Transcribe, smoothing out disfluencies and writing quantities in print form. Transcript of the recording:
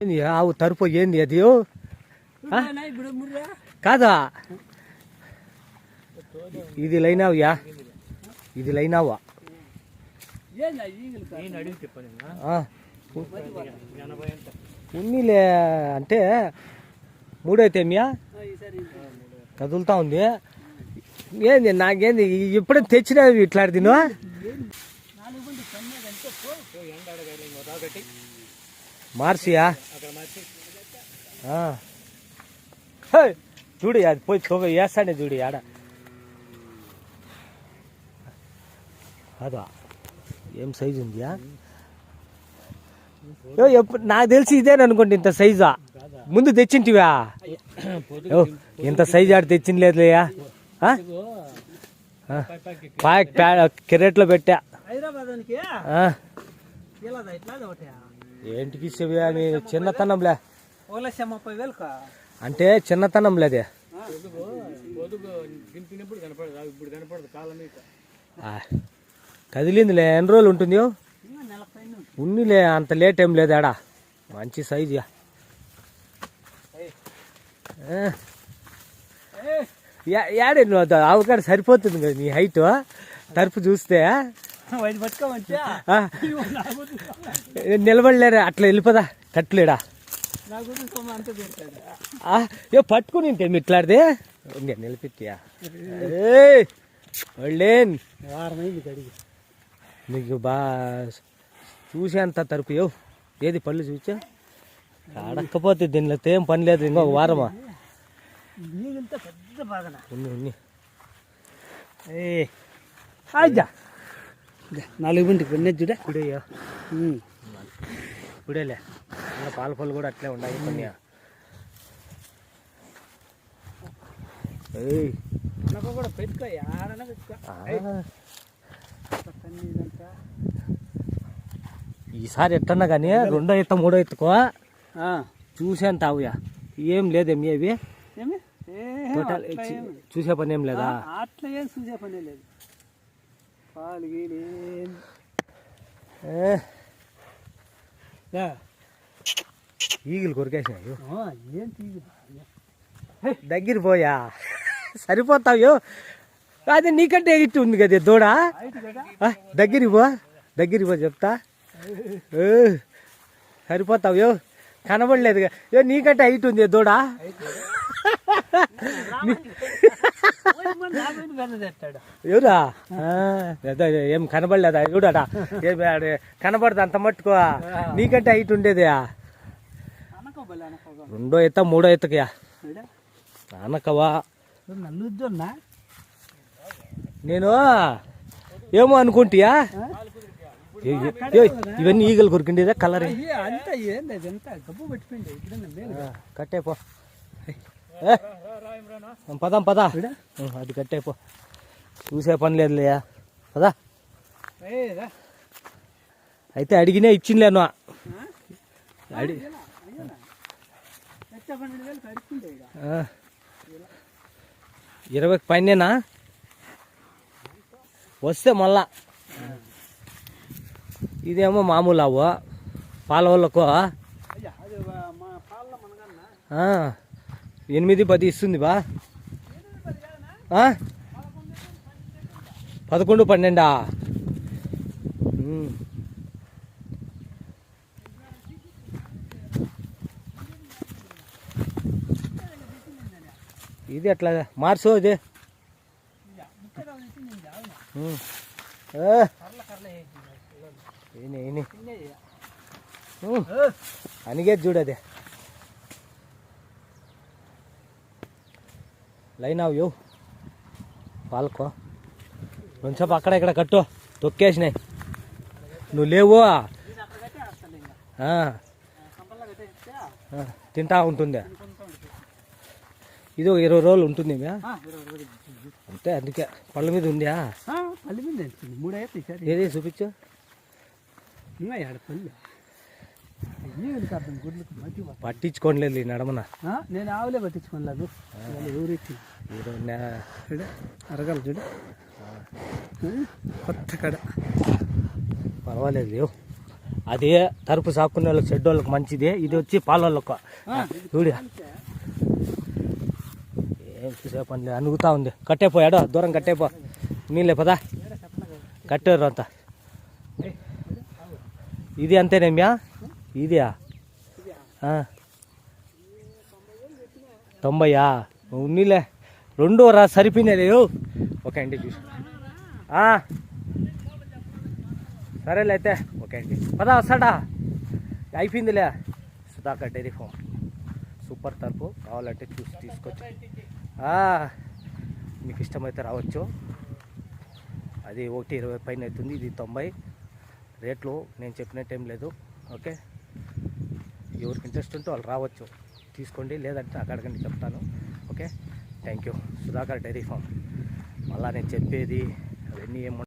ఏంది ఆవు తరుపు ఏంది అది కాదా ఇది లైనావ్యా ఇది లైనావా ఉన్నీలే అంటే మూడైతే ఏమియా కదులుతా ఉంది ఏంది నాకేంది ఎప్పుడే తెచ్చినవి ఇట్లాంటి తిను మార్చియా చూడు అది పోయి తొగ వేస్తాడే చూడు ఆడ అదా ఏం సైజు ఉందియా ఎప్పుడు నాకు తెలిసి ఇదేననుకోండి ఇంత సైజా ముందు తెచ్చింటివా ఇంత సైజు ఆడ తెచ్చిండలేదులేయా కెరెట్లో పెట్టా ఏంటికి ఇచ్చేవి అని చిన్నతనంలే అంటే చిన్నతనంలేదే కదిలిందిలే ఎన్ని రోజులు ఉంటుంది ఉన్నిలే అంత లేట్ ఏం లేదు ఆడా మంచి సైజు యాడే నువ్వు ఆవుకాడ సరిపోతుంది కదా నీ హైట్ తరపు చూస్తే నిలబడలేరా అట్లా వెళ్ళిపోదా కట్టులేడా పట్టుకుని ఇంకేమి ఇట్లాడితే నిలిపిత్యా నీకు బాగా చూసేంత తరపు ఏది పళ్ళు చూచా అడక్కపోతే దీనిలో ఏం పని లేదు ఇంకొక వారమా ఉన్ని నాలుగు బింటికి విన్నది చూడే ఇప్పుడేయా ఇప్పుడేలే పాల పళ్ళు కూడా అట్లే ఉండాలి కొన్ని కూడా పెట్టుకో ఆడన ఈసారి ఎట్టన్నా కానీ 2వ ఈత 3వ ఈతకో చూసేంత ఆవుయా ఏం లేదేమి అవి టోటల్ చూసే పని ఏం లేదా అట్లా ఏం చూసే పని లేదు పాలు ఈగలు కొరికేసినాయి దగ్గర పోయా సరిపోతావు అదే నీకంటే ఇటు ఉంది కదా దూడ దగ్గరికి పో చెప్తా సరిపోతావు కనబడలేదు నీకంటే హైట్ ఉంది దూడ ఎవరా ఏం కనబడలేదా చూడడా కనబడదు అంత మట్టుకో నీకంటే హైట్ ఉండేది 2వ ఈత 3వ ఈతకయా అనకవా నేను ఏమో అనుకుంటియా ఇవన్నీ ఈగలు కొరికిండేదా కలర్ కట్టేపో పదా అది కట్టేపో చూసే పని లేదులే పదా అయితే అడిగినే ఇచ్చింలేను 20 పైనేనా వస్తే మళ్ళా ఇదేమో మామూలు అవ్వ పాల వాళ్ళకు 8-10 ఇస్తుంది బా 11-12 ఇది ఎట్లా మార్చు అది అనిగేది చూడదే లైన్ అవు పాలకో కొంచెం అక్కడ ఇక్కడ కట్టు తొక్కేసినాయి నువ్వు లేవు తింటా ఉంటుంది ఇది 20 రోజులు ఉంటుంది అంతే అందుకే పళ్ళ మీద ఉందా పళ్ళ మీద 3 ఏది చూపించు పట్టించుకోలేదు నడమన నేను ఆవులే పట్టించుకోలేదు అరగాలి చూడు కొత్త కడ పర్వాలేదు అది తరపు సాక్కునే వాళ్ళకి షెడ్ వాళ్ళకి మంచిది, ఇది వచ్చి పాలళ్ళకు చూడు ఏం చూసే పని అనుగుతా ఉంది. కట్టేపోయాడు దూరం కట్టేపో నీళ్ళే పదా కట్టారు అంతా. ఇది అంతేనేమ్యా ఇదియా 90 ఉన్నీలే 2 రా సరిపోయినాయి లేవు. ఓకే అండి చూసి సరేలే అయితే. ఓకే అండి పదా వస్తాడా అయిపోయిందిలే. సుధాకర్ డైరీ ఫామ్ సూపర్ తరపు కావాలంటే చూసి తీసుకొచ్చు. మీకు ఇష్టమైతే రావచ్చు. అది 120 పైన అవుతుంది, ఇది 90. రేట్లు నేను చెప్పినట్టు ఏం లేదు. ఓకే ఎవరికి ఇంట్రెస్ట్ ఉంటే వాళ్ళు రావచ్చు తీసుకోండి, లేదంటే అక్కడికండి చెప్తాను. Okay thank you. Sudhakar dairy farm. మళ్ళీ నేను చెప్పేది అవన్నీ ఏం